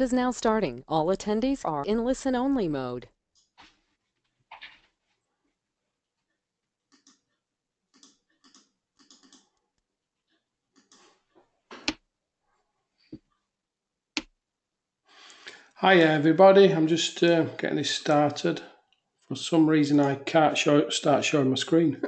Is now starting. All attendees are in listen-only mode. Hi everybody, I'm just getting this started. For some reason I can't start showing my screen.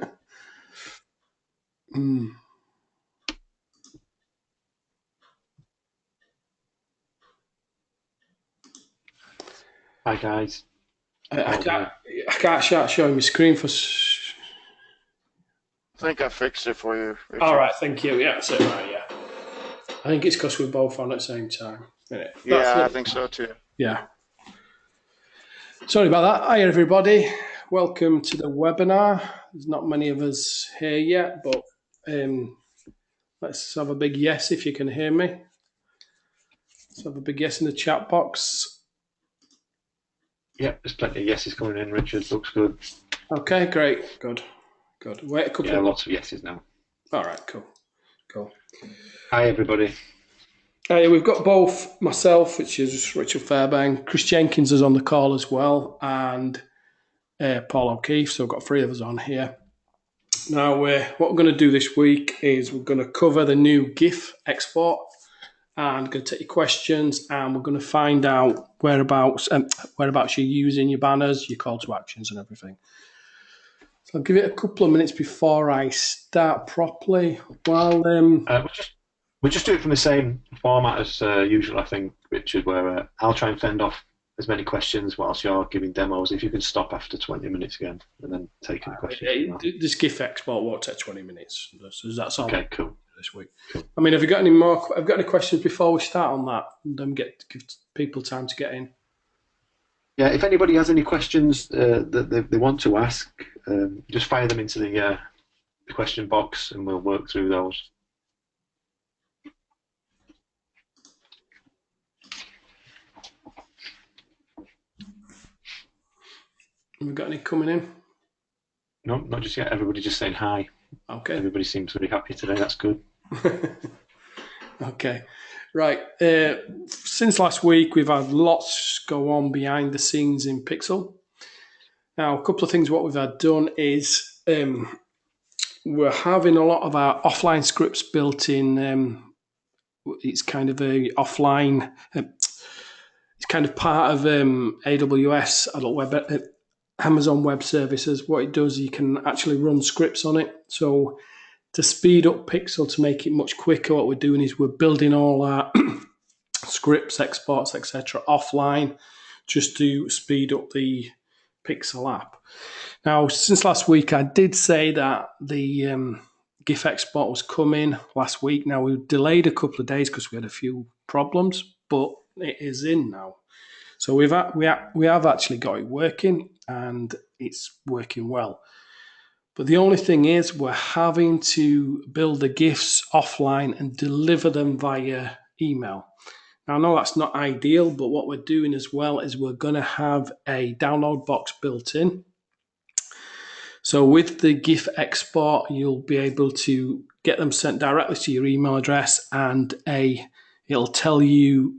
Hi guys. I can't start showing my screen for... I think I fixed it for you, Richard. Alright, thank you. Yeah, that's it, right, yeah. I think it's because we're both on at the same time. Yeah, I think so too. Yeah. Sorry about that. Hi everybody. Welcome to the webinar. There's not many of us here yet, but let's have a big yes if you can hear me. Let's have a big yes in the chat box. Yeah, there's plenty of yeses coming in, Richard. Looks good. Okay, great. Good. Wait a couple of... lots of yeses now. All right, cool. Hi, everybody. We've got both myself, which is Richard Fairbank, Chris Jenkins is on the call as well, and Paul O'Keefe, so we've got three of us on here. Now, what we're going to do this week is we're going to cover the new GIF export, and going to take your questions, and we're going to find out whereabouts you're using your banners, your call to actions and everything. So I'll give it a couple of minutes before I start properly. While we'll just do it from the same format as usual, I think, Richard, where I'll try and fend off as many questions whilst you're giving demos. If you can stop after 20 minutes again and then take the questions. This GIF export won't take 20 minutes. So that's all. Okay, cool. This week. Cool. I mean, have you got any questions before we start on that? And then give people time to get in. Yeah, if anybody has any questions that they want to ask, just fire them into the question box and we'll work through those. Have we got any coming in? No, not just yet. Everybody just saying hi. Okay. Everybody seems very happy today. That's good. Okay. Right. Since last week, we've had lots go on behind the scenes in Pixel. Now, a couple of things what we've had done is we're having a lot of our offline scripts built in. It's kind of a offline. It's kind of part of AWS, Amazon Web Services. What it does, you can actually run scripts on it. So to speed up Pixel, to make it much quicker, what we're doing is we're building all our scripts, exports, etc. offline, just to speed up the Pixel app. Now, since last week, I did say that the GIF export was coming last week. Now, we delayed a couple of days because we had a few problems, but it is in now. So we have actually got it working, and it's working well. But the only thing is we're having to build the GIFs offline and deliver them via email. Now, I know that's not ideal, but what we're doing as well is we're going to have a download box built in. So with the GIF export, you'll be able to get them sent directly to your email address, and it'll tell you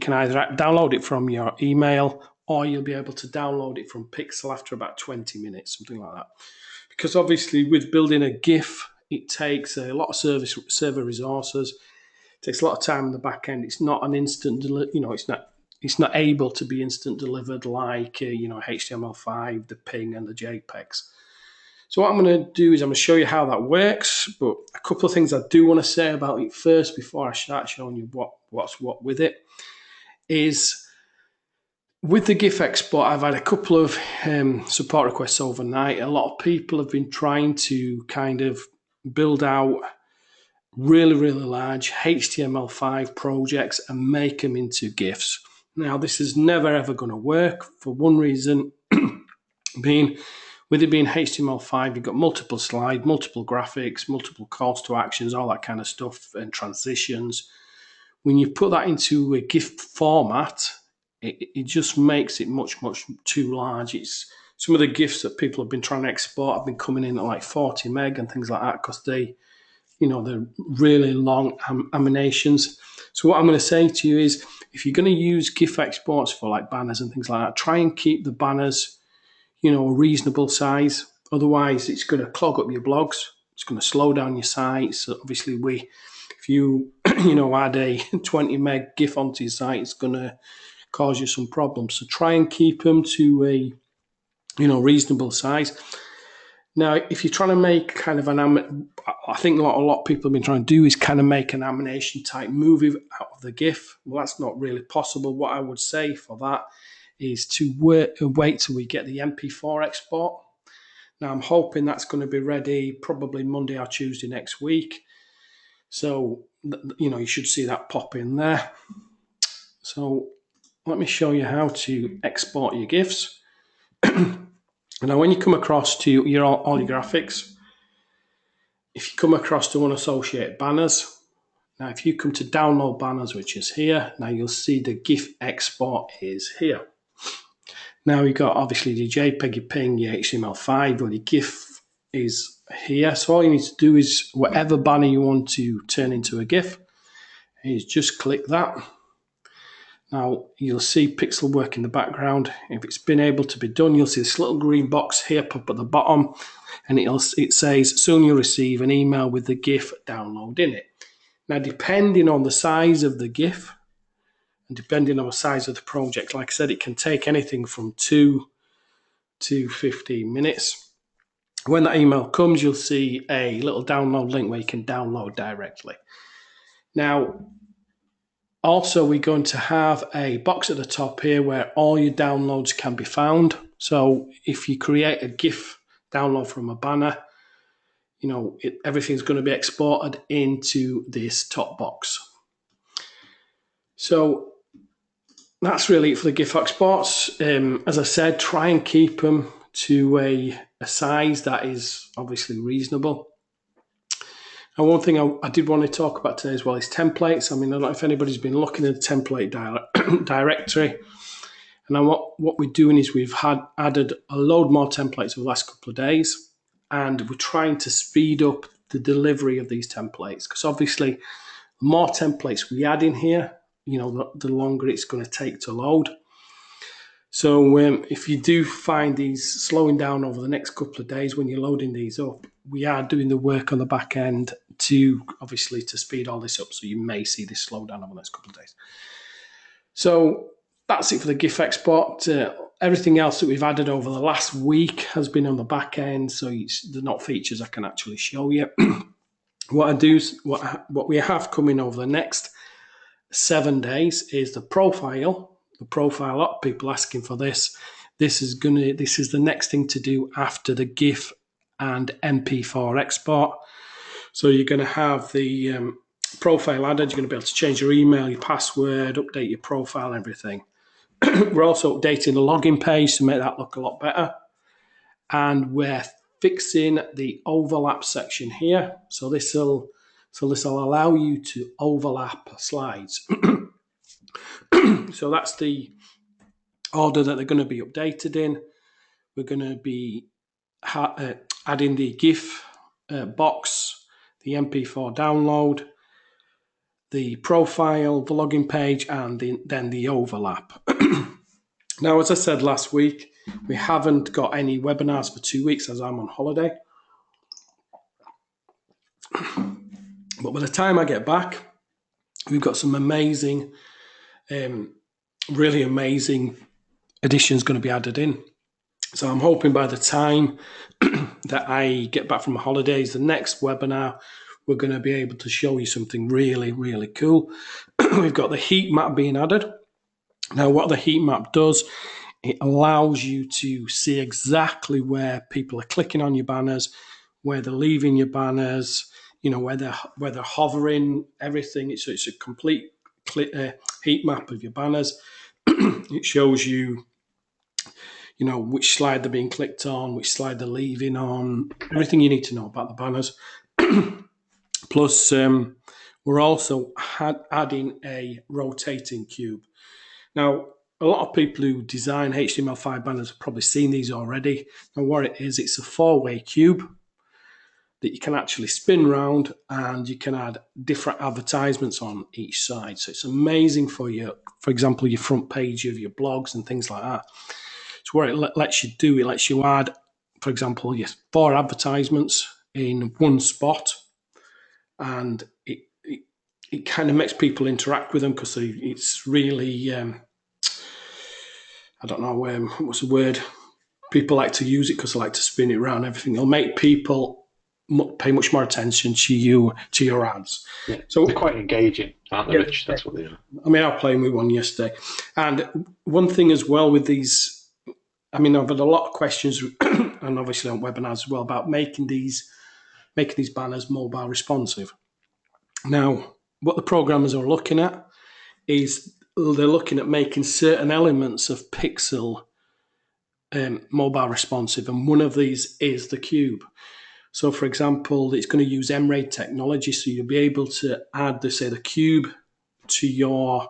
can either download it from your email or you'll be able to download it from Pixel after about 20 minutes, something like that. Because obviously with building a GIF, it takes a lot of server resources. It takes a lot of time in the back end. It's not an instant, it's not able to be instant delivered like HTML5, the PNG and the JPEGs. So what I'm going to do is I'm going to show you how that works, but a couple of things I do want to say about it first before I start showing you what's what with it is with the GIF export, I've had a couple of support requests overnight. A lot of people have been trying to kind of build out really, really large HTML5 projects and make them into GIFs. Now, this is never, ever going to work for one reason being, with it being HTML5, you've got multiple slides, multiple graphics, multiple calls to actions, all that kind of stuff, and transitions. When you put that into a GIF format, it just makes it much, much too large. It's some of the GIFs that people have been trying to export have been coming in at like 40 meg and things like that because they're really long animations. So what I'm going to say to you is, if you're going to use GIF exports for like banners and things like that, try and keep the banners, a reasonable size. Otherwise, it's going to clog up your blogs. It's going to slow down your site. So obviously, if you add a 20 meg GIF onto your site, it's going to cause you some problems. So try and keep them to a reasonable size. Now, if you're trying to make kind of I think what a lot of people have been trying to do is kind of make an animation type movie out of the GIF. Well, that's not really possible. What I would say for that is to wait till we get the MP4 export. Now, I'm hoping that's going to be ready probably Monday or Tuesday next week. So, you should see that pop in there. So, let me show you how to export your GIFs. Now, when you come across to all your graphics, if you come across to unassociated banners, now if you come to download banners, which is here, now you'll see the GIF export is here. Now you've got obviously your JPEG, your PNG, your HTML5, or your GIF is here. So all you need to do is whatever banner you want to turn into a GIF, is just click that. Now you'll see Pixel work in the background. If it's been able to be done, you'll see this little green box here pop at the bottom, and it says soon you'll receive an email with the GIF download in it. Now depending on the size of the GIF and depending on the size of the project, like I said, it can take anything from 2 to 15 minutes. When that email comes, you'll see a little download link where you can download directly. Now, also, we're going to have a box at the top here where all your downloads can be found. So if you create a GIF download from a banner, everything's going to be exported into this top box. So that's really it for the GIF exports. As I said, try and keep them to a size that is obviously reasonable. And one thing I did want to talk about today as well is templates. I mean, I don't know if anybody's been looking at the template directory. And what we're doing is we've added a load more templates over the last couple of days. And we're trying to speed up the delivery of these templates. Because obviously, the more templates we add in here, the longer it's going to take to load. So if you do find these slowing down over the next couple of days when you're loading these up, we are doing the work on the back end to speed all this up. So you may see this slow down over the next couple of days. So that's it for the GIF export. Everything else that we've added over the last week has been on the back end. So they're not features I can actually show you. What we have coming over the next 7 days is the profile. A lot of people asking for this. This is the next thing to do after the GIF and MP4 export. So you're going to have the profile added. You're going to be able to change your email, your password, update your profile, everything. We're also updating the login page to make that look a lot better. And we're fixing the overlap section here. So this will allow you to overlap slides. So that's the order that they're going to be updated in. We're going to be adding the GIF box, the MP4 download, the profile, the login page, and then the overlap. Now, as I said last week, we haven't got any webinars for 2 weeks as I'm on holiday. But by the time I get back, we've got some amazing, really amazing additions going to be added in. So I'm hoping by the time that I get back from my holidays, the next webinar, we're going to be able to show you something really, really cool. We've got the heat map being added. Now, what the heat map does, it allows you to see exactly where people are clicking on your banners, where they're leaving your banners, where they're hovering, everything. So it's a complete heat map of your banners. It shows you, which slide they're being clicked on, which slide they're leaving on, everything you need to know about the banners. Plus, we're also adding a rotating cube. Now, a lot of people who design HTML5 banners have probably seen these already. And what it is, it's a 4-way cube. that you can actually spin round, and you can add different advertisements on each side. So it's amazing for your, for example, your front page of your blogs and things like that. So what it lets you do, it lets you add, for example, your 4 advertisements in one spot, and it kind of makes people interact with them, because it's really, I don't know, what's the word? People like to use it because they like to spin it around everything. It'll make people pay much more attention to your ads. Yeah, so they're quite engaging, aren't they, Rich? That's what they are. I mean, I was playing with one yesterday. And one thing as well with these, I mean, I've had a lot of questions, and obviously on webinars as well, about making these banners mobile responsive. Now, what the programmers are looking at is they're looking at making certain elements of Pixel mobile responsive, and one of these is the cube. So, for example, it's going to use MRAID technology, so you'll be able to add, the cube to your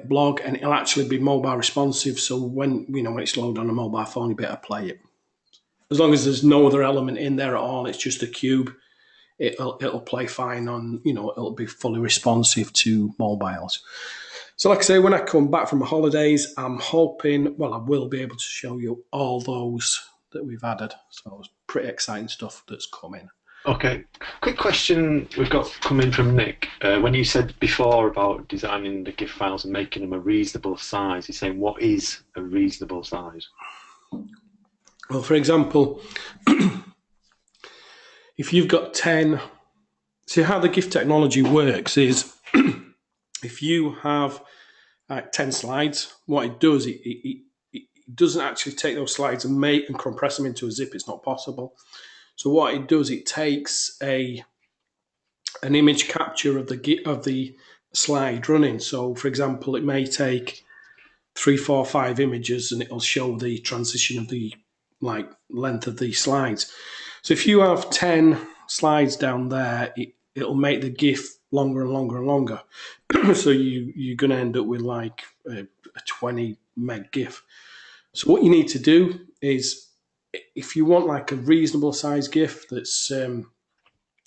blog, and it'll actually be mobile responsive. So when it's loaded on a mobile phone, you better play it. As long as there's no other element in there at all, it's just a cube. It'll play fine on, it'll be fully responsive to mobiles. So like I say, when I come back from the holidays, I'm hoping, I will be able to show you all those that we've added. So it's pretty exciting stuff that's coming. Okay, quick question we've got coming from Nick. When you said before about designing the GIF files and making them a reasonable size, he's saying, what is a reasonable size? Well, for example, if you've got 10, see how the GIF technology works is if you have 10 slides, what it does, it doesn't actually take those slides and compress them into a zip. It's not possible. So what it does, it takes an image capture of the slide running. So, for example, it may take 3, 4, 5 images, and it'll show the transition of the length of the slides. So if you have 10 slides down there, it'll make the GIF longer and longer and longer. So you're going to end up with like a 20 meg GIF. So what you need to do is, if you want like a reasonable size GIF that's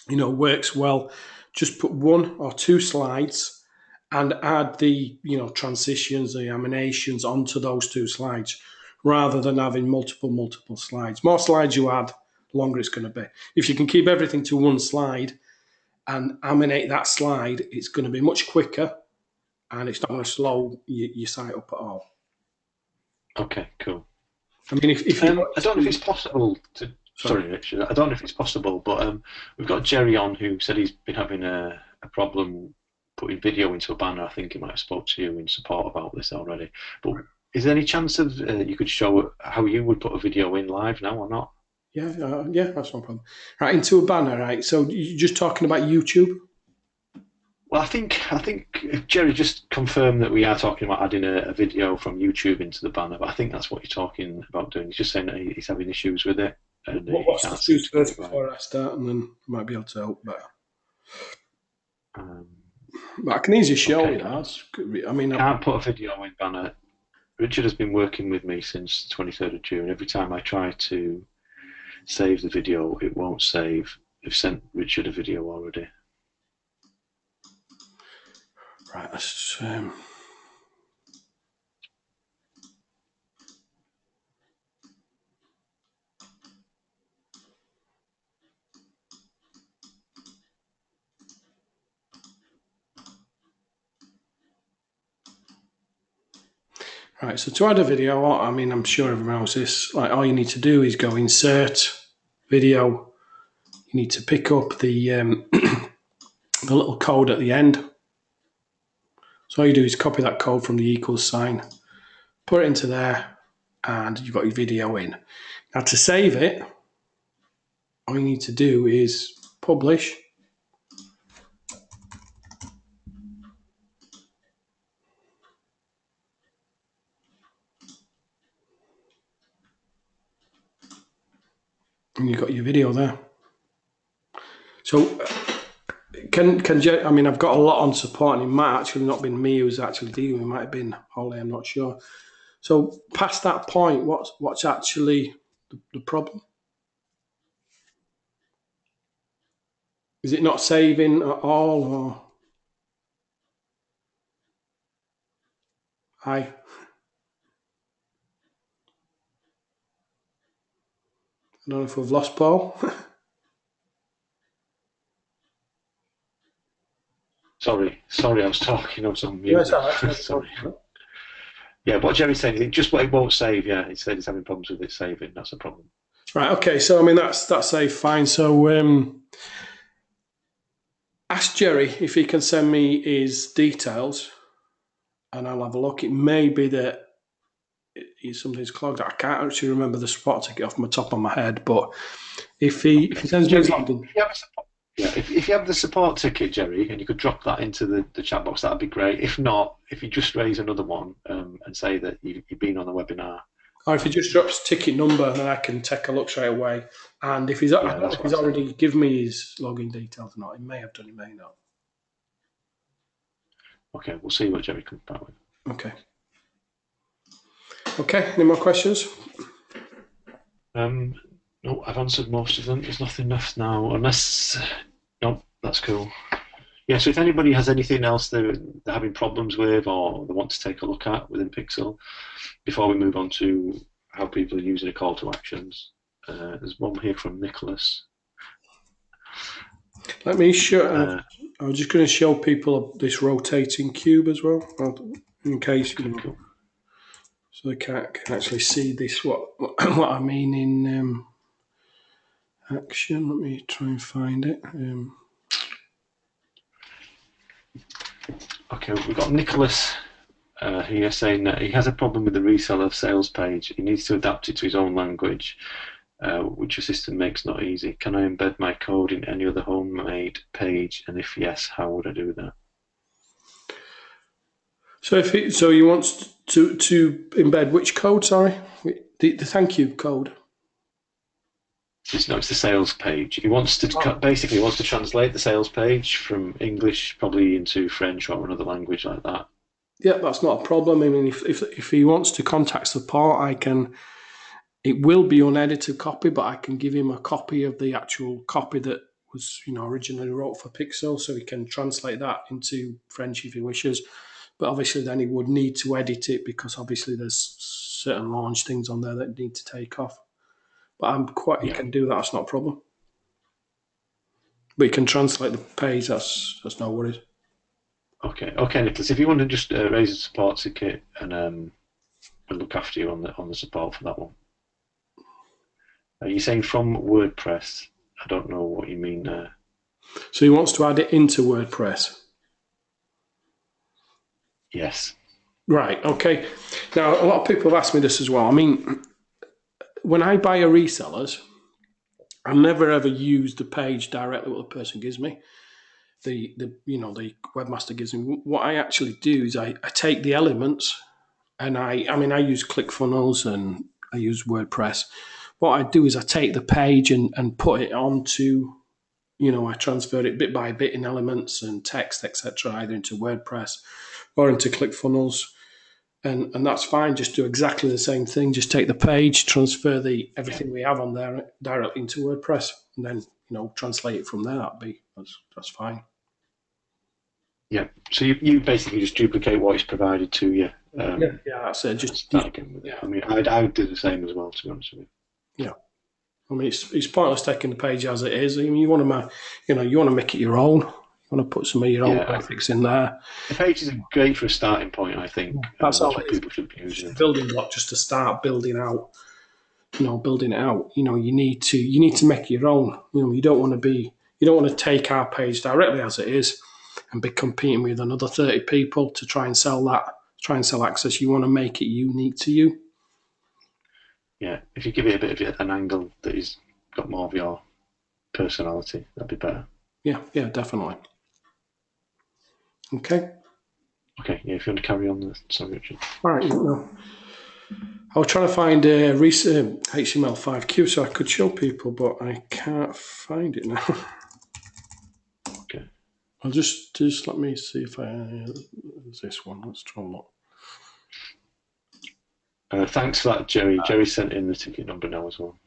works well, just put 1 or 2 slides and add the transitions, the animations onto those 2 slides, rather than having multiple slides. More slides you add, the longer it's going to be. If you can keep everything to 1 slide and animate that slide, it's going to be much quicker, and it's not going to slow your site up at all. Okay, cool. I mean, if you I don't know if it's possible to. Sorry, Richard. I don't know if it's possible, but we've got Jerry on, who said he's been having a problem putting video into a banner. I think he might have spoke to you in support about this already. But is there any chance of you could show how you would put a video in live now or not? Yeah, that's no problem. Right, into a banner, right? So you're just talking about YouTube? Well, I think Jerry just confirmed that we are talking about adding a video from YouTube into the banner, but I think that's what you're talking about doing. He's just saying that he's having issues with it. And what's the issues first before I start, and then I might be able to help better. But I can easily show you that. I mean, can't put a video in banner. Richard has been working with me since the 23rd of June. Every time I try to save the video, it won't save. I've sent Richard a video already. Right, let's right, so to add a video, I mean, I'm sure everyone knows this, like all you need to do is go insert video. You need to pick up the the little code at the end. So all you do is copy that code from the equals sign, put it into there, and you've got your video in. Now to save it, all you need to do is publish. And you've got your video there. So I mean, I've got a lot on support, and it might actually not been me who's actually dealing with it. It might have been Holly, I'm not sure. So past that point, what's actually the problem? Is it not saving at all, or? Hi. I don't know if we've lost Paul. Sorry, I was talking. I was on mute. Yes, all right. Sorry. Yeah, what Jerry's saying, just what it won't save. Yeah, he said he's having problems with it saving. That's a problem. Right. Okay. So I mean that's saved fine. So ask Jerry if he can send me his details, and I'll have a look. It may be that something's clogged. I can't actually remember the spot ticket off my top of my head, but if he sends me his login. If you have the support ticket, Jerry, and you could drop that into the chat box, that'd be great. If not, if you just raise another one and say that you've been on the webinar. Or if he just drops ticket number, then I can take a look straight away. And if he's already given me his login details or not, he may have done, he may not. Okay, we'll see what Jerry comes back with. Okay. Okay, any more questions? No, I've answered most of them. There's nothing left now, unless... No, that's cool. Yeah, so if anybody has anything else they're having problems with or they want to take a look at within Pixel, before we move on to how people are using a call to actions, there's one here from Nicholas. Let me show... I'm just going to show people this rotating cube as well, in case, Cool. so they can actually see this, what I mean in action. Let me try and find it. Okay, we've got Nicholas here saying that he has a problem with the reseller sales page. He needs to adapt it to his own language, which your system makes not easy. Can I embed my code in any other homemade page? And if yes, how would I do that? So he wants to embed which code? Sorry, the thank you code. It's the sales page. He wants to basically wants to translate the sales page from English probably into French or another language like that. Yeah, that's not a problem. I mean, if he wants to contact support, I can. It will be unedited copy, but I can give him a copy of the actual copy that was originally wrote for Pixel, so he can translate that into French if he wishes. But obviously, then he would need to edit it because obviously there's certain launch things on there that need to take off. But he can do that. That's not a problem. But he can translate the page. That's no worries. Okay, Nicholas. If you want to just raise a support ticket and we'll look after you on the support for that one. You're saying from WordPress. I don't know what you mean there. So he wants to add it into WordPress. Yes. Right. Okay. Now a lot of people have asked me this as well. I mean, when I buy a reseller's, I never ever use the page directly what the person gives me. The webmaster gives me. What I actually do is I take the elements, and I use ClickFunnels and I use WordPress. What I do is I take the page and put it onto, I transfer it bit by bit in elements and text, etc., either into WordPress or into ClickFunnels. And that's fine. Just do exactly the same thing. Just take the page, transfer everything we have on there directly into WordPress, and then translate it from there. That's fine. Yeah. So you basically just duplicate what is provided to you. Yeah, that's it. Just start again with it. I mean, I would do the same as well, to be honest with you. Yeah. I mean, it's pointless taking the page as it is. I mean, you want to make it your own. You want to put some of your own graphics in there. The page is great for a starting point, I think. That's all people should be using. Building block just to start building out. Building it out. You need to make it your own. You don't want to take our page directly as it is and be competing with another 30 people to try and sell access. You want to make it unique to you. Yeah, if you give it a bit of an angle that has got more of your personality, that'd be better. Yeah, definitely. Okay. Okay, yeah, if you want to carry on, sorry, Richard. All right, I was trying to find HTML5Q so I could show people, but I can't find it now. Okay. I'll just let me see if this one. Let's try and look. Thanks for that, Jerry. Jerry sent in the ticket number now as well.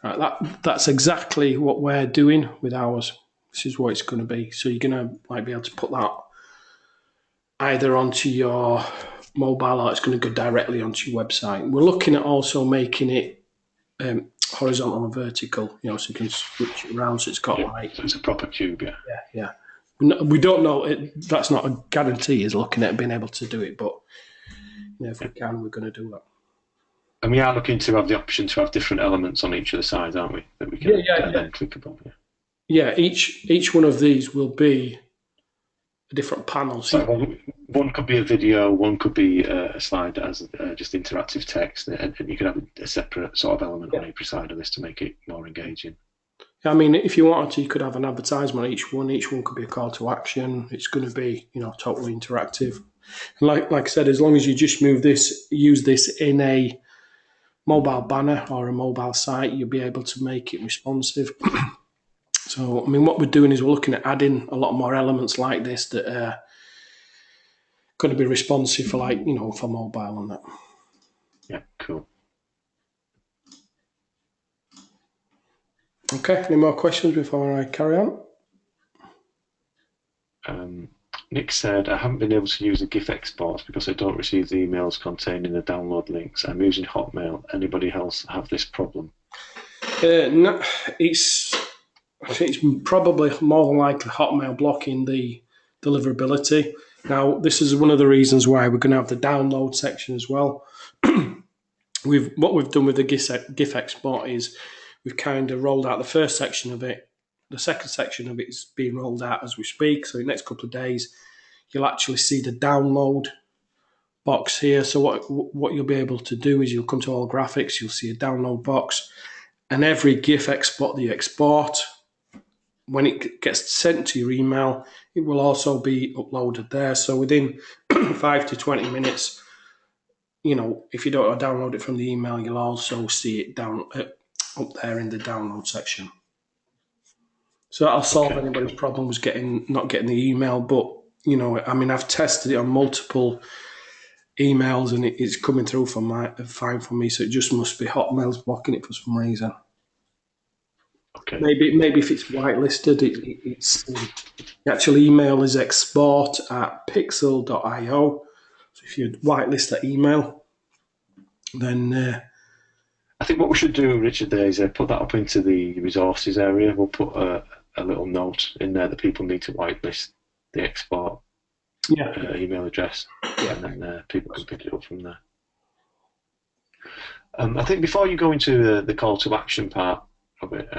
Right, that's exactly what we're doing with ours. This is what it's going to be. So you're going to like be able to put that either onto your mobile or it's going to go directly onto your website. We're looking at also making it horizontal and vertical, so you can switch it around so it's got like... So it's a proper cube, yeah. Yeah. We don't know, that's not a guarantee, is looking at being able to do it, but if we can, we're going to do that. And we are looking to have the option to have different elements on each of the sides, aren't we? That we can then click upon. Yeah, each one of these will be a different panel. So one could be a video, one could be a slide that has just interactive text, and you could have a separate sort of element on every side of this to make it more engaging. I mean, if you wanted to, you could have an advertisement on each one. Each one could be a call to action. It's going to be, totally interactive. And like I said, as long as you just use this in a mobile banner or a mobile site, you'll be able to make it responsive. So, I mean, what we're doing is we're looking at adding a lot more elements like this that are going to be responsive for for mobile and that. Yeah, cool. Okay, any more questions before I carry on? Nick said, I haven't been able to use the GIF exports because I don't receive the emails containing the download links. I'm using Hotmail. Anybody else have this problem? No, it's probably more than likely Hotmail blocking the deliverability. Now, this is one of the reasons why we're going to have the download section as well. What we've done with the GIF export is we've kind of rolled out the first section of it. The second section of it is being rolled out as we speak. So in the next couple of days, you'll actually see the download box here. So what you'll be able to do is you'll come to all graphics, you'll see a download box, and every GIF export that you export, when it gets sent to your email, it will also be uploaded there. So within 5 to 20 minutes, if you don't download it from the email, you'll also see it up there in the download section. So that'll solve anybody's problems not getting the email. But, I've tested it on multiple emails and it's coming through fine for me. So it just must be Hotmail's blocking it for some reason. Okay. Maybe if it's whitelisted, it's the actual email is export@pixel.io. So if you whitelist that email, then... I think what we should do, Richard, there is put that up into the resources area. We'll put a little note in there that people need to whitelist the export email address, and then people can pick it up from there. I think before you go into the call to action part of it,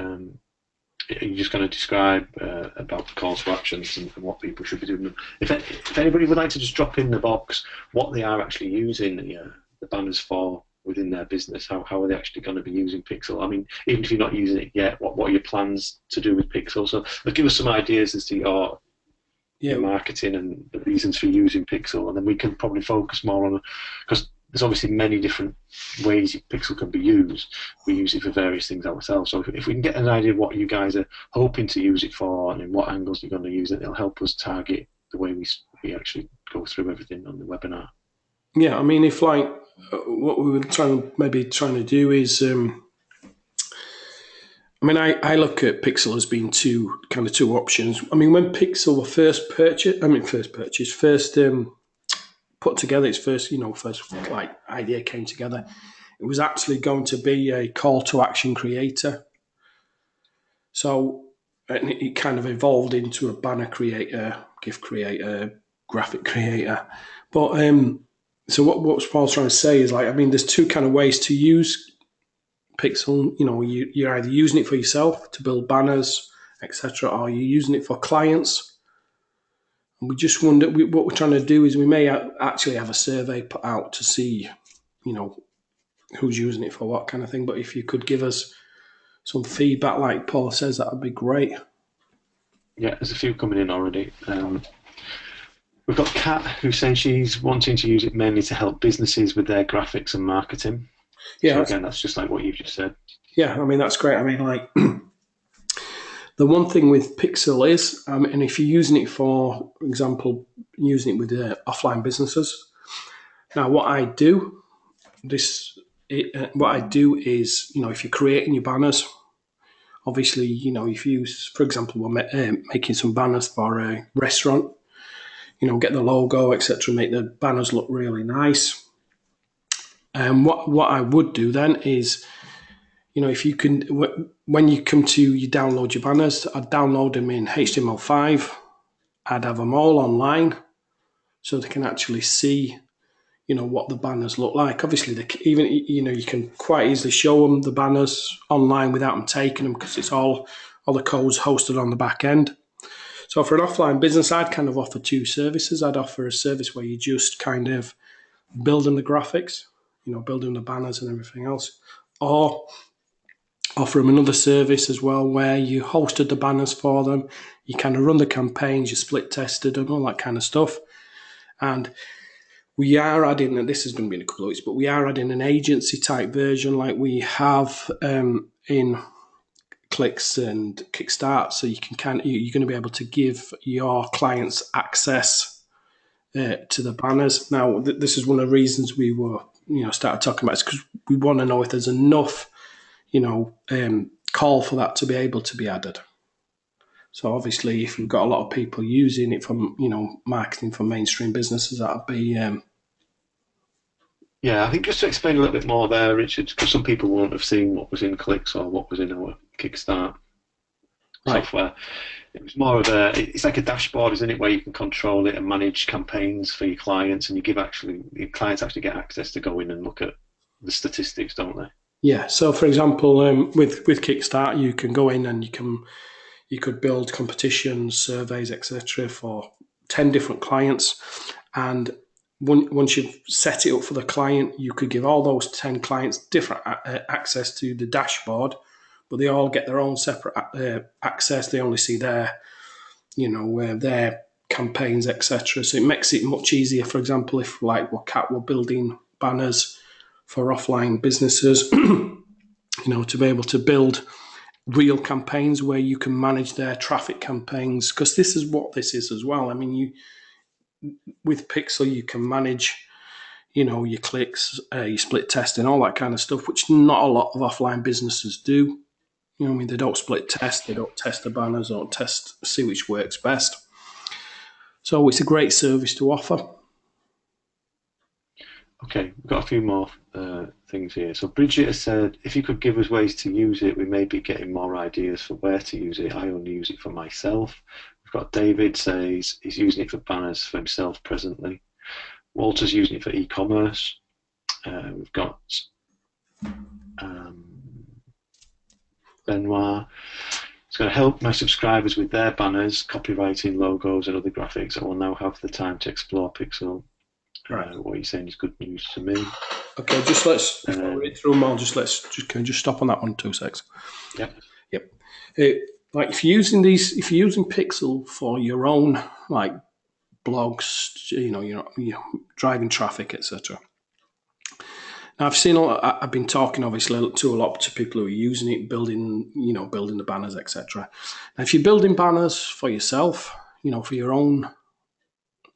you're just going to describe about the call to actions and what people should be doing. If anybody would like to just drop in the box what they are actually using the banners for within their business, how are they actually going to be using Pixel? I mean, even if you're not using it yet, what are your plans to do with Pixel? So give us some ideas as to your marketing and the reasons for using Pixel, and then we can probably focus more on, because there's obviously many different ways Pixel can be used. We use it for various things ourselves. So if we can get an idea of what you guys are hoping to use it for and in what angles you're going to use it, it'll help us target the way we actually go through everything on the webinar. Yeah, I mean, if what we were trying to do is, I look at Pixel as being two options. I mean, when Pixel were first put together, its first idea came together, it was actually going to be a call to action creator. So it kind of evolved into a banner creator, GIF creator, graphic creator. But so what Paul's trying to say is there's two kind of ways to use Pixel. You're either using it for yourself to build banners, etc., or you're using it for clients. And we just wonder, what we're trying to do is we may actually have a survey put out to see, who's using it for what kind of thing. But if you could give us some feedback, like Paul says, that would be great. Yeah, there's a few coming in already. We've got Kat, who's saying she's wanting to use it mainly to help businesses with their graphics and marketing. Yeah. So again, that's just like what you've just said. Yeah, that's great. The one thing with Pixel is, and if you're using it for example, using it with offline businesses. Now, what I do is, if you're creating your banners, Obviously, if you, for example, we're making some banners for a restaurant, get the logo, etc., make the banners look really nice. And what I would do then is, if you can, when you come to you download your banners, I'd download them in HTML5. I'd have them all online so they can actually see, what the banners look like. Obviously, you can quite easily show them the banners online without them taking them, because it's all the code's hosted on the back end. So for an offline business, I'd kind of offer two services. I'd offer a service where you just kind of building the graphics, building the banners and everything else, or offer them another service as well where you hosted the banners for them, you kind of run the campaigns, you split tested and all that kind of stuff. And we are adding, and this is going to be in a couple of weeks, but we are adding an agency type version like we have in Clicks and Kickstart. So you're going to be able to give your clients access to the banners. Now, this is one of the reasons we were, started talking about it, because we want to know if there's enough, call for that to be able to be added. So obviously, if you've got a lot of people using it from, marketing for mainstream businesses, that'd be. Yeah, I think just to explain a little bit more there, Richard, because some people won't have seen what was in Clicks or what was in our Kickstart software. It was more of it's like a dashboard, isn't it, where you can control it and manage campaigns for your clients, and your clients actually get access to go in and look at the statistics, don't they? Yeah. So, for example, with Kickstart, you can go in and you could build competitions, surveys, etc. for 10 different clients, and once you've set it up for the client, you could give all those 10 clients different access to the dashboard, but they all get their own separate access. They only see their campaigns, etc. So it makes it much easier. For example, if like we're building banners for offline businesses, to be able to build real campaigns where you can manage their traffic campaigns, because this is what this is as well. I mean, with Pixel, you can manage, your clicks, your split testing, all that kind of stuff, which not a lot of offline businesses do. They don't split test, they don't test the banners, or see which works best. So it's a great service to offer. Okay, we've got a few more things here. So Bridget has said, if you could give us ways to use it, we may be getting more ideas for where to use it. I only use it for myself. We've got David says he's using it for banners for himself presently. Walter's using it for e-commerce. We've got Benoit. It's going to help my subscribers with their banners, copywriting, logos, and other graphics. I will now have the time to explore Pixel. Right. What you're saying is good news to me. Okay, just let's read through them all. Can we just stop on that one 2 seconds? Yep. Like if you're using Pixel for your own like blogs, you're driving traffic, etc. Now I've been talking obviously to a lot to people who are using it, building the banners, etc. Now if you're building banners for yourself, for your own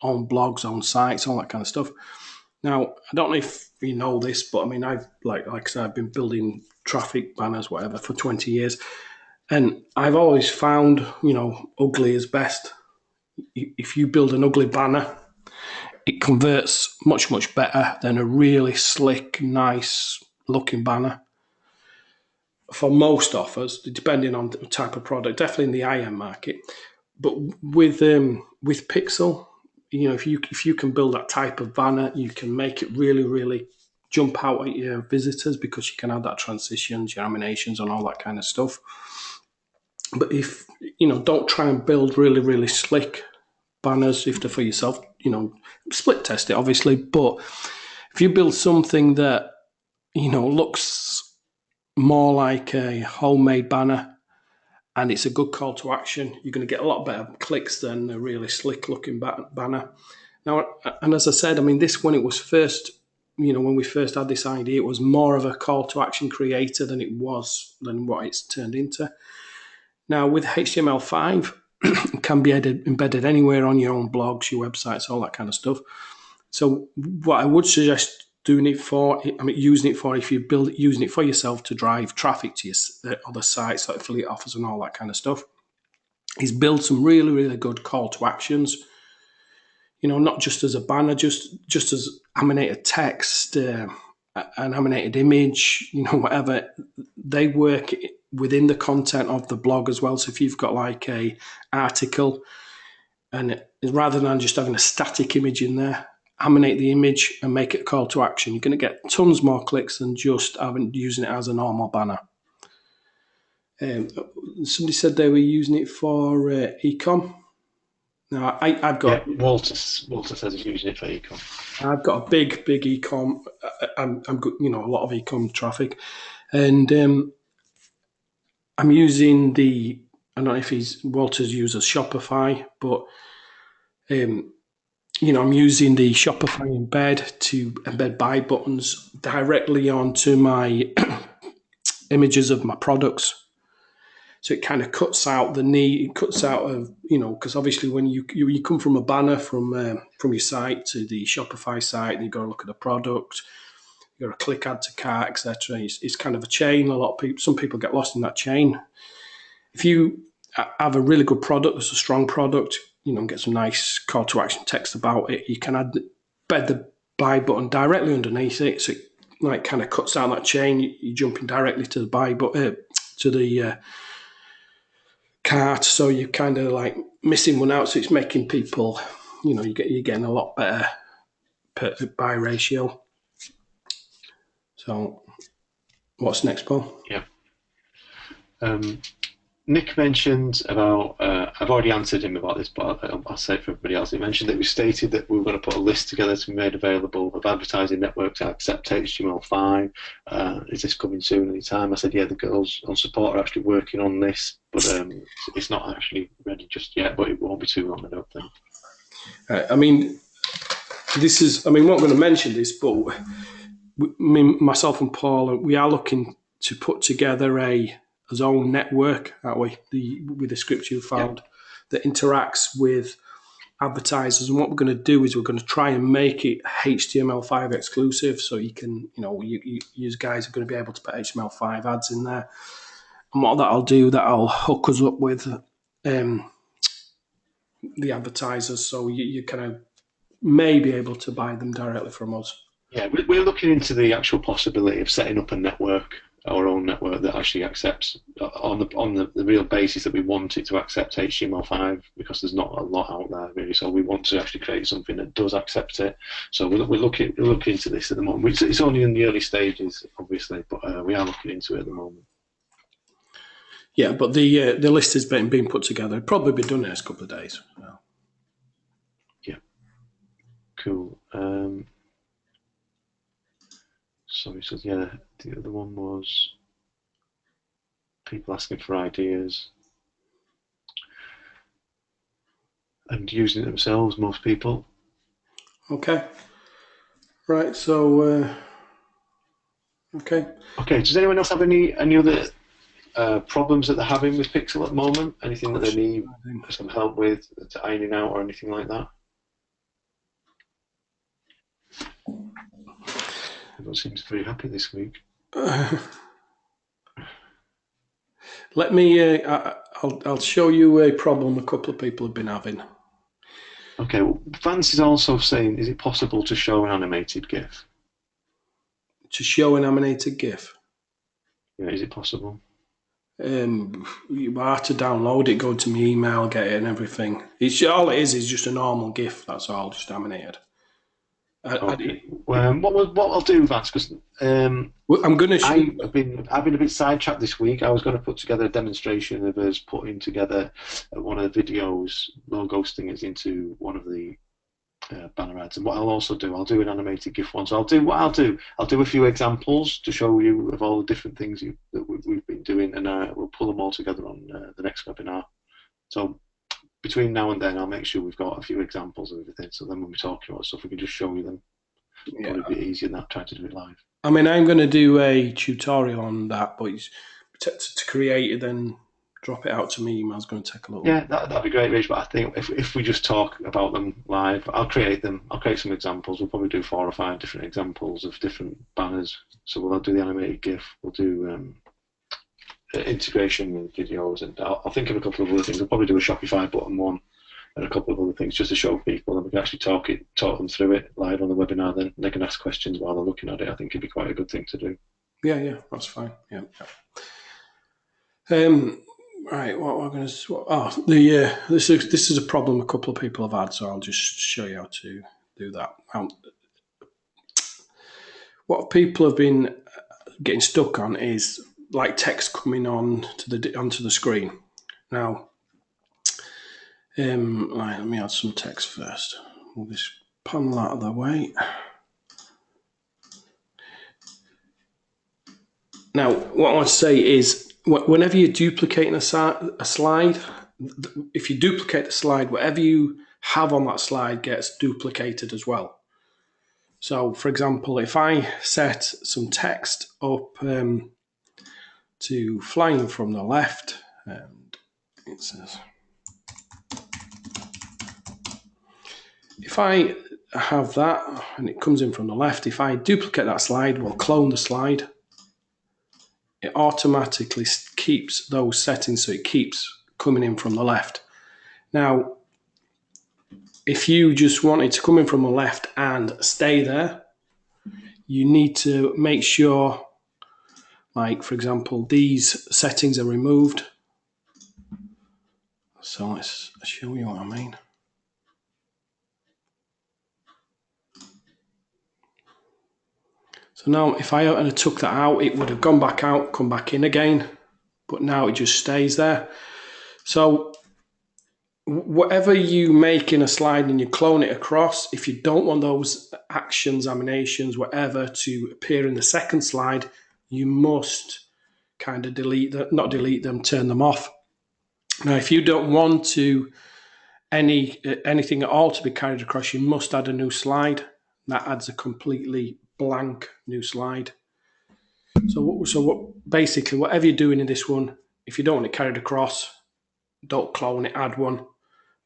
blogs, own sites, all that kind of stuff. Now, I don't know if you know this, but I mean, I've like I said, I've been building traffic banners, whatever, for 20 years, and I've always found, ugly is best. If you build an ugly banner, it converts much, much better than a really slick, nice looking banner. For most offers, depending on the type of product, definitely in the IM market, but with Pixel, if you can build that type of banner, you can make it really, really jump out at your visitors, because you can add that transitions, your animations, and all that kind of stuff. But if don't try and build really, really slick banners if they're for yourself. Split test it obviously, but if you build something that looks more like a homemade banner, and it's a good call to action, you're going to get a lot better clicks than a really slick looking banner. Now, and as I said, I mean, this, when it was first, when we first had this idea, it was more of a call to action creator than what it's turned into. Now with HTML5, it can be embedded anywhere on your own blogs, your websites, all that kind of stuff. So what I would suggest doing it for. I mean, using it for if you using it for yourself to drive traffic to your other sites, like affiliate offers and all that kind of stuff. He's built some really, really good call to actions. Not just as a banner, just as animated text, an animated image, whatever. They work within the content of the blog as well. So if you've got like a article, and rather than just having a static image in there, animate the image and make it a call to action. You're going to get tons more clicks than just using it as a normal banner. Somebody said they were using it for e-com. Now, I've got... Yeah, Walter says he's using it for e-com. I've got a big e-com. I'm a lot of e-com traffic. And I'm using I don't know if Walter's uses Shopify, but, I'm using the Shopify embed to embed buy buttons directly onto my images of my products. So it kind of cuts out the need. It cuts out of because obviously when you come from a banner from your site to the Shopify site, and you got to look at the product, you got to click add to cart, etc. It's kind of a chain. Some people get lost in that chain. If you have a really good product, it's a strong product, and get some nice call to action text about it, you can embed the buy button directly underneath it. So it kind of cuts out that chain. You're jumping directly to the buy button to the cart, so you're kind of like missing one out. So it's making people, you're getting a lot better per buy ratio. So, what's next, Paul? Yeah. Nick mentioned about, I've already answered him about this, but I'll say it for everybody else. He mentioned that we stated that we were going to put a list together to be made available of advertising networks that accept HTML5. Is this coming soon, any time? I said, yeah, the girls on support are actually working on this, but it's not actually ready just yet, but it won't be too long, I don't think. I'm not going to mention this, but myself and Paul, we are looking to put together a own network, aren't we? With the script you found that interacts with advertisers. And what we're going to do is we're going to try and make it HTML5 exclusive, so you can, you guys are going to be able to put HTML5 ads in there. And what that'll do, that'll hook us up with the advertisers, so you kind of may be able to buy them directly from us. Yeah, we're looking into the actual possibility of setting up a network, our own network that actually accepts on the real basis that we want it to accept HTML5, because there's not a lot out there really. So we want to actually create something that does accept it. So we're looking into this at the moment. It's only in the early stages, obviously, but we are looking into it at the moment. Yeah, but the list has been put together. It'll probably be done in the next couple of days. So. Yeah. Cool. Sorry, so yeah, the other one was people asking for ideas and using it themselves, most people. Okay. Right, so okay. Does anyone else have any other problems that they're having with Pixel at the moment? Anything that they need some help with, to ironing out or anything like that? Everyone seems very happy this week. Let me. I'll show you a problem a couple of people have been having. Okay. Well, Vance is also saying, is it possible to show an animated GIF? To show an animated GIF. Yeah, is it possible? You have to download it, go to my email, get it, and everything. All it is just a normal GIF. That's all, just animated. Okay. What I'll do, Vance, because I'm going to. I've been a bit sidetracked this week. I was going to put together a demonstration of us putting together one of the videos, logo stingers into one of the banner ads. And what I'll also do, I'll do an animated GIF one. So I'll do a few examples to show you of all the different things that we've been doing, and we'll pull them all together on the next webinar. So between now and then, I'll make sure we've got a few examples of everything. So then when we're talking about stuff, we can just show you them. Yeah. Probably a bit easier than trying to do it live. I mean, I'm going to do a tutorial on that, but to create it, then drop it out to me. Email's going to take a little. Yeah, that'd be great, Rich. But I think if we just talk about them live, I'll create them. I'll create some examples. We'll probably do 4 or 5 different examples of different banners. So we'll do the animated GIF. We'll do integration with videos, and I'll think of a couple of other things. I'll probably do a Shopify button one and a couple of other things just to show people, and we can actually talk them through it live on the webinar. Then they can ask questions while they're looking at it. I think it'd be quite a good thing to do. Yeah, that's fine. Yeah. Right, what we're going to... this is a problem a couple of people have had, so I'll just show you how to do that. What people have been getting stuck on is like text coming onto the screen. Now, let me add some text first. We'll just panel out of the way. Now, what I want to say is, whenever you're duplicating a slide, if you duplicate the slide, whatever you have on that slide gets duplicated as well. So, for example, if I set some text up to flying from the left, and it says, if I have that and it comes in from the left, if I duplicate that slide, we'll clone the slide. It automatically keeps those settings, so it keeps coming in from the left. Now, if you just wanted to come in from the left and stay there, you need to make sure, like, for example, these settings are removed. So let's show you what I mean. So now if I had took that out, it would have gone back out, come back in again, but now it just stays there. So whatever you make in a slide and you clone it across, if you don't want those actions, animations, whatever to appear in the second slide, you must kind of not delete them, turn them off. Now, if you don't want to anything at all to be carried across, you must add a new slide. That adds a completely blank new slide. So basically, whatever you're doing in this one, if you don't want it carried across, don't clone it, add one.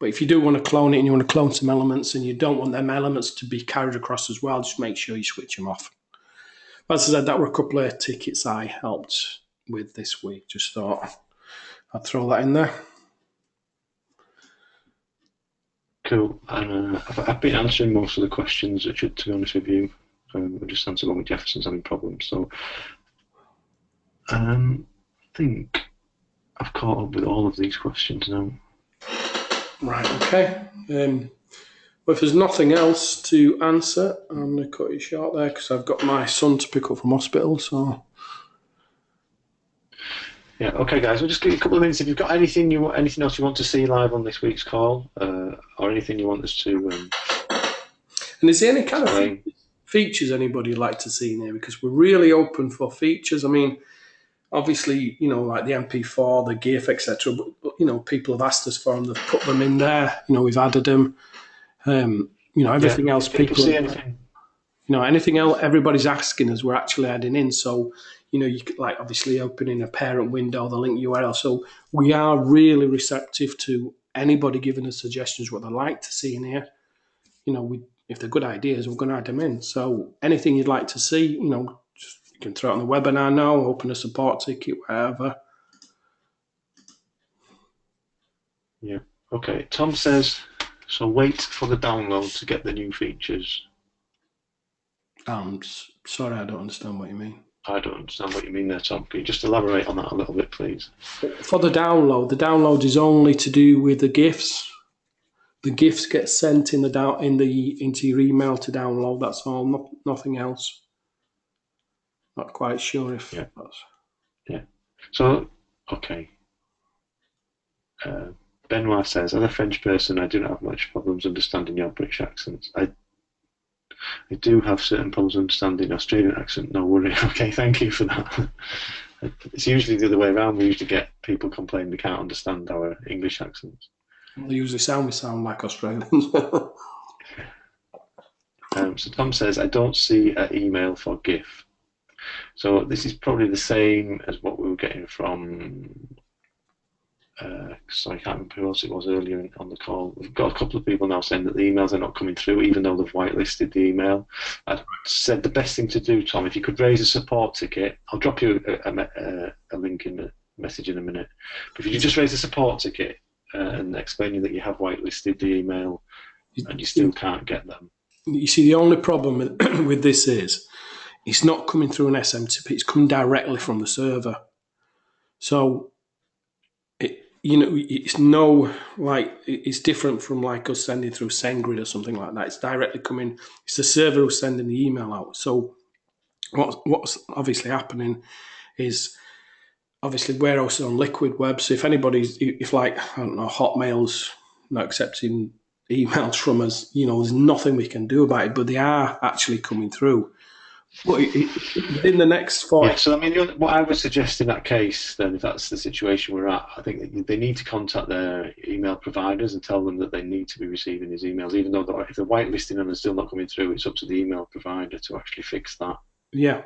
But if you do want to clone it and you want to clone some elements and you don't want them elements to be carried across as well, just make sure you switch them off. As I said, that were a couple of tickets I helped with this week. Just thought I'd throw that in there. Cool. And I've been answering most of the questions, Richard, to be honest with you. We'll just answer one with Jefferson's having problems. So I think I've caught up with all of these questions now. Right, okay. Well, if there's nothing else to answer, I'm going to cut it short there because I've got my son to pick up from hospital. So yeah, okay, guys. We'll just give you a couple of minutes. If you've got anything else you want to see live on this week's call, or anything you want us to. And is there any kind of features anybody would like to see in here? Because we're really open for features. I mean, obviously, like the MP4, the GIF, etc. But people have asked us for them. They've put them in there. We've added them. Everything else. People see anything. Anything else everybody's asking us, we're actually adding in. So, you could, like, obviously opening a parent window, the link URL. So we are really receptive to anybody giving us suggestions what they'd like to see in here. If they're good ideas, we're going to add them in. So anything you'd like to see, you can throw it on the webinar now, open a support ticket, whatever. Yeah. Okay. Tom says, so wait for the download to get the new features. Sorry, I don't understand what you mean. I don't understand what you mean there, Tom. Can you just elaborate on that a little bit, please? For the download is only to do with the GIFs. The GIFs get sent into your email to download. That's all. Nothing else. Not quite sure if that's. Yeah. So, okay. Benoit says, as a French person, I do not have much problems understanding your British accents. I do have certain problems understanding Australian accent. No worry. Okay, thank you for that. It's usually the other way around. We usually get people complaining they can't understand our English accents. They usually sound like Australians. So Tom says, I don't see an email for GIF. So this is probably the same as what we were getting from So I can't remember who else it was earlier on the call. We've got a couple of people now saying that the emails are not coming through, even though they've whitelisted the email. I said the best thing to do, Tom, if you could raise a support ticket, I'll drop you a link in the message in a minute. But if you just raise a support ticket and explaining that you have whitelisted the email and you still can't get them. You see, the only problem with this is it's not coming through an SMTP, it's coming directly from the server. So, it's different from like us sending through SendGrid or something like that. It's directly coming, it's the server who's sending the email out. So what's obviously happening is, obviously we're also on Liquid Web. So if like, I don't know, Hotmail's not accepting emails from us, there's nothing we can do about it, but they are actually coming through. But within the next 4... Yeah, so I mean, what I would suggest in that case, then, if that's the situation we're at, I think that they need to contact their email providers and tell them that they need to be receiving these emails, even though if they're whitelisting them and still not coming through, it's up to the email provider to actually fix that. Yeah.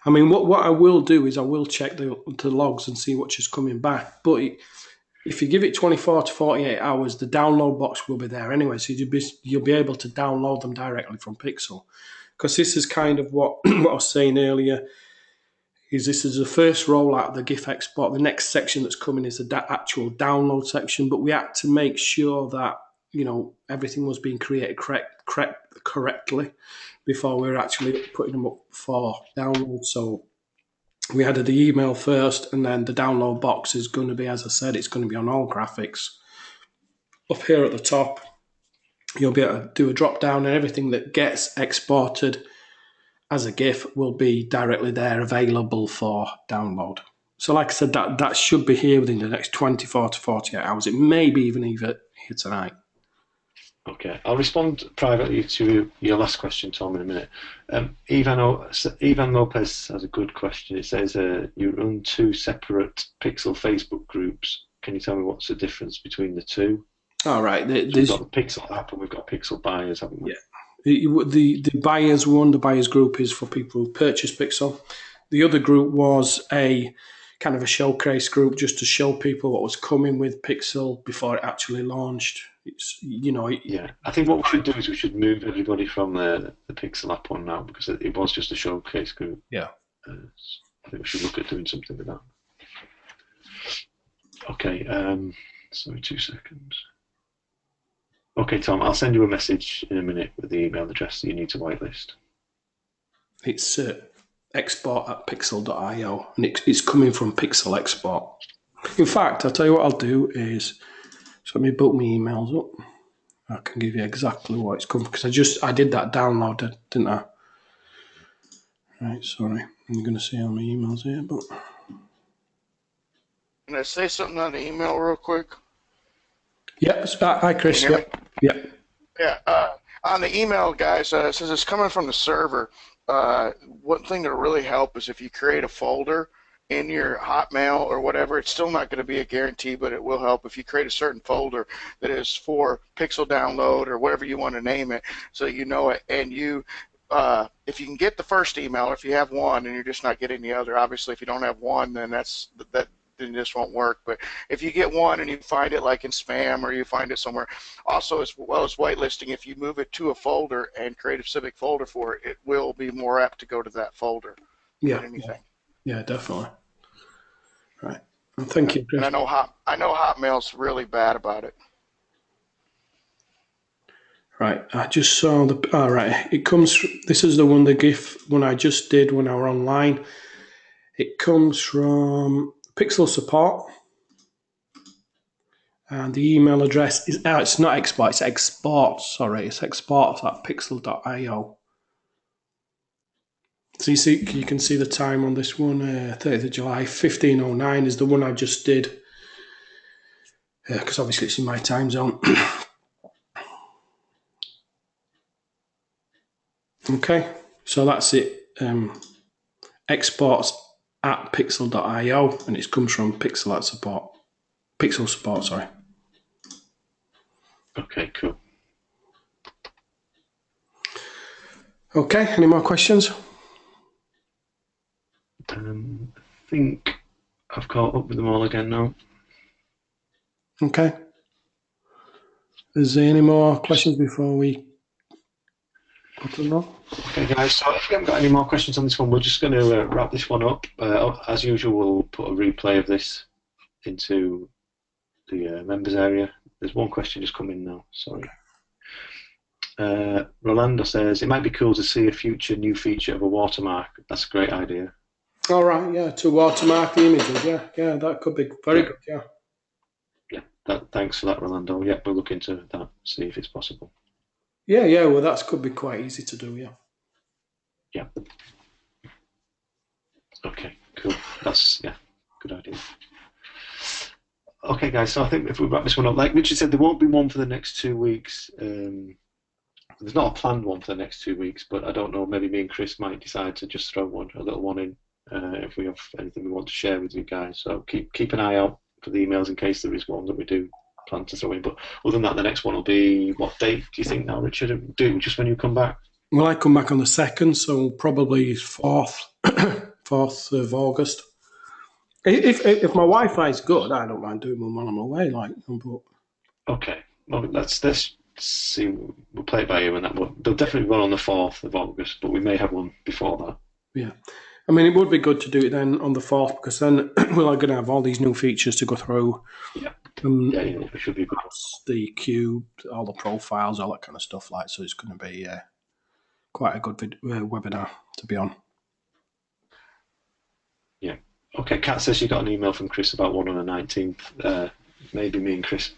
I mean, what I will do is I will check the logs and see what's just coming back. But if you give it 24 to 48 hours, the download box will be there anyway, so you'll be able to download them directly from Pixel. Because this is kind of what I was saying earlier, is this is the first rollout of the GIF export. The next section that's coming is the actual download section, but we had to make sure that everything was being created correctly before we were actually putting them up for download. So we added the email first, and then the download box is going to be, as I said, it's going to be on all graphics. Up here at the top, you'll be able to do a drop down, and everything that gets exported as a GIF will be directly there available for download. So like I said, that should be here within the next 24 to 48 hours. It may be even here tonight. Okay, I'll respond privately to your last question, Tom, in a minute. Ivan Lopez has a good question. It says you run 2 separate Pixel Facebook groups. Can you tell me what's the difference between the two? All right. We've got the Pixel app and we've got Pixel buyers, haven't we? Yeah. The buyers one, the buyers group is for people who purchase Pixel. The other group was a kind of a showcase group just to show people what was coming with Pixel before it actually launched. Yeah, I think what we should do is we should move everybody from the Pixel app on now, because it was just a showcase group. Yeah. I think we should look at doing something with that. Okay, sorry, 2 seconds. Okay, Tom, I'll send you a message in a minute with the email address that you need to whitelist. It's export@pixel.io, and it's coming from Pixel Export. In fact, I'll tell you what I'll do is, so let me book my emails up. I can give you exactly what it's coming from, because I did that download, didn't I? Right, sorry. I'm going to see all my emails here, but... Can I say something on the email real quick? Yeah, hi Chris. Yeah. On the email, guys, it says it's coming from the server. One thing that'll really help is if you create a folder in your Hotmail or whatever. It's still not going to be a guarantee, but it will help if you create a certain folder that is for Pixel download or whatever you want to name it, so you know it. And you, if you can get the first email, or if you have one and you're just not getting the other, obviously if you don't have one, then then this won't work. But if you get one and you find it like in spam, or you find it somewhere, also as well as whitelisting, if you move it to a folder and create a specific folder for it, it will be more apt to go to that folder than anything. Yeah, definitely. Right. Well, thank you, Chris. And I know Hotmail's really bad about it. Right, I just saw all right, it comes, this is the GIF one I just did when I were online. It comes from Pixel Support, and the email address is, it's not export, it's export, sorry, it's export@pixel.io. So you can see the time on this one, 30th of July, 15:09 is the one I just did, because obviously it's in my time zone. Okay, so that's it. Exports@pixel.io, and it comes from Pixel Support, sorry. Okay, cool. Okay, any more questions? I think I've caught up with them all again now. Okay. Is there any more questions before we go to the roll? Okay, guys, so if we haven't got any more questions on this one, we're just going to wrap this one up. As usual, we'll put a replay of this into the members area. There's one question just come in now, sorry. Rolando says, it might be cool to see a future new feature of a watermark. That's a great idea. All right, yeah, to watermark the images. Yeah, that could be very good, yeah. Yeah, thanks for that, Rolando. Yeah, we'll look into that, see if it's possible. Yeah, well, that could be quite easy to do, yeah. Yeah. Okay, cool. That's, good idea. Okay, guys, so I think if we wrap this one up, like Richard said, there won't be one for the next 2 weeks. There's not a planned one for the next 2 weeks, but I don't know, maybe me and Chris might decide to just throw a little one in if we have anything we want to share with you guys. So keep an eye out for the emails in case there is one that we do plan to throw in. But other than that, the next one will be, what date do you think now, Richard? Do it just when you come back? Well, I come back on the 2nd, so probably 4th, 4th of August. If my Wi-Fi is good, I don't mind doing them while I'm away. But... Okay, well, let's see. We'll play it by ear on that one. There'll definitely be one on the 4th of August, but we may have one before that. Yeah, I mean, it would be good to do it then on the 4th, because then we're going to have all these new features to go through. Yeah, it should be good. The cube, all the profiles, all that kind of stuff. So it's going to be quite a good webinar to be on. Yeah. Okay, Kat says she got an email from Chris about one on the 19th. Maybe me and Chris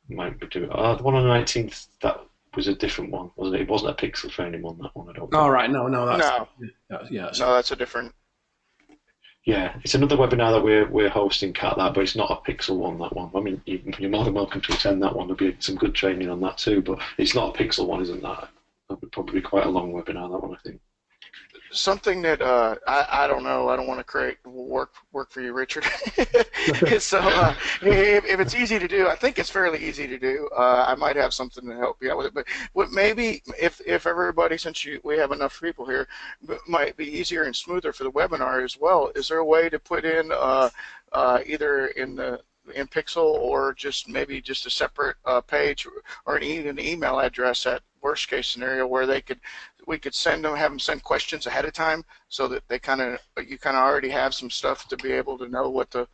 might be doing the one on the 19th. That was a different one, wasn't it? It wasn't a pixel training one. That one, I don't. All right, no, that's a different. Yeah, it's another webinar that we're hosting, Kat. But it's not a pixel one. That one. I mean, you're more than welcome to attend that one. There'll be some good training on that too. But it's not a pixel one, isn't that? That would probably be quite a long webinar. That one, I think. Something that I don't know. I don't want to create work for you, Richard. So if it's easy to do, I think it's fairly easy to do. I might have something to help you out with it. But maybe if everybody, since we have enough people here, might be easier and smoother for the webinar as well. Is there a way to put in either in Pixel or just maybe just a separate page or even an email address at worst case scenario where we could have them send questions ahead of time so that you kind of already have some stuff to be able to know what the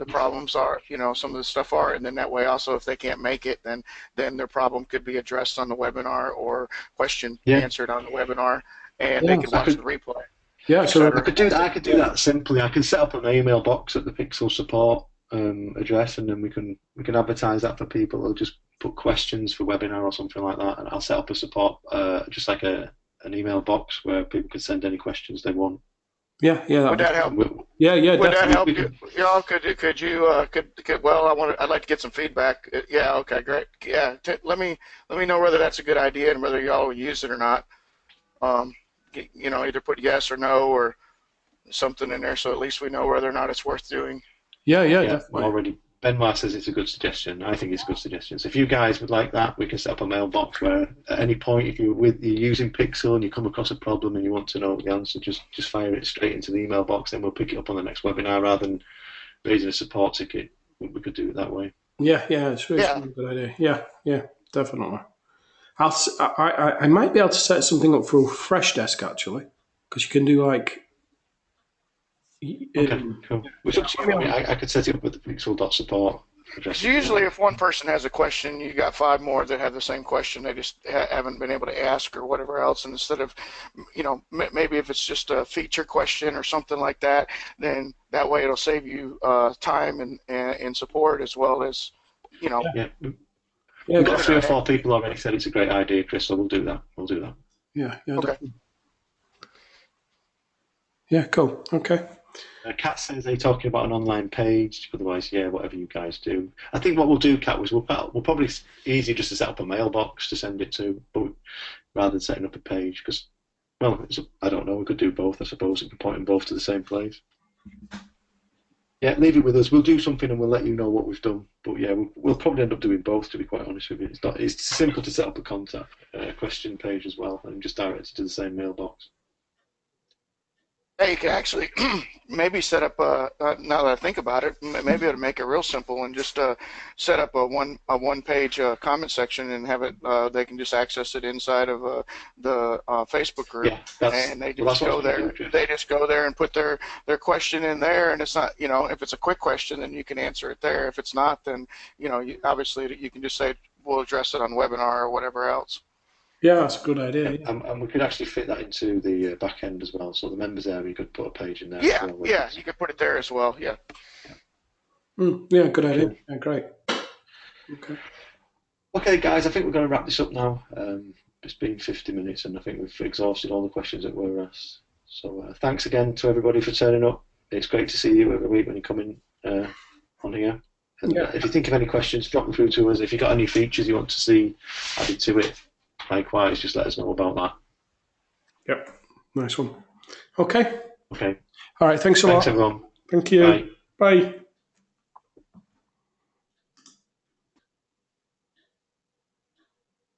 problems are, some of the stuff are, and then that way also if they can't make it, then their problem could be addressed on the webinar or question answered on the webinar, and they could watch the replay. Yeah, so I could do that simply. I can set up an email box at the Pixel support address, and then we can advertise that for people. They'll just put questions for webinar or something like that, and I'll set up a support, just like an email box where people can send any questions they want. Yeah. Would that help? Yeah. Would that help you? Could you? I'd like to get some feedback. Yeah. Okay. Great. Yeah. Let me know whether that's a good idea and whether y'all will use it or not. Either put yes or no or something in there, so at least we know whether or not it's worth doing. Yeah, definitely. Already, Benoit says it's a good suggestion. I think it's a good suggestion. So if you guys would like that, we can set up a mailbox where at any point, if you're using Pixel and you come across a problem and you want to know the answer, just fire it straight into the email box, then we'll pick it up on the next webinar rather than raising a support ticket. We could do it that way. Yeah, it's really a good idea. Yeah, definitely. I might be able to set something up for Freshdesk actually, because you can do like. Okay, cool. I could set it up with the pixel.support address. Usually if one person has a question, you got 5 more that have the same question, they just haven't been able to ask or whatever else, and instead of, maybe if it's just a feature question or something like that, then that way it'll save you time and support as well as, Yeah, we've got 3 or 4 people already said it's a great idea, Chris, so we'll do that. Yeah, okay. Definitely. Yeah, cool. Okay. Kat says they're talking about an online page. Otherwise, whatever you guys do. I think what we'll do, Kat, was we'll probably easier just to set up a mailbox to send it to, but rather than setting up a page, because, I don't know. We could do both, I suppose. We could point them both to the same place. Yeah, leave it with us. We'll do something and we'll let you know what we've done. But yeah, we'll probably end up doing both. To be quite honest with you, it's simple to set up a contact question page as well, and just direct it to the same mailbox. Hey, you could actually maybe set up now that I think about it, maybe it'll make it real simple and just set up a one page comment section and have it they can just access it inside of the Facebook group, Yeah, that's and they well, just that's what I go was gonna there. do, Jeff. They just go there and put their question in there, and it's not, you know, if it's a quick question, then you can answer it there. If it's not, then obviously you can just say we'll address it on webinar or whatever else. Yeah, that's a good idea. Yeah, Yeah, and we could actually fit that into the back end as well. So the members area, you could put a page in there as Yeah, well. yeah, you could put it there as well. Yeah. yeah, good idea. Cool. Yeah, great. Okay. Okay, guys, I think we're going to wrap this up now. It's been 50 minutes, and I think we've exhausted all the questions that were asked. So thanks again to everybody for turning up. It's great to see you every week when you come in on here. And Yeah. if you think of any questions, drop them through to us. If you've got any features you want to see added to it, likewise, just let us know about that. Yep. Nice one. Okay. Okay. All right. Thanks a lot. Thanks, everyone. Thank you. Bye. Bye.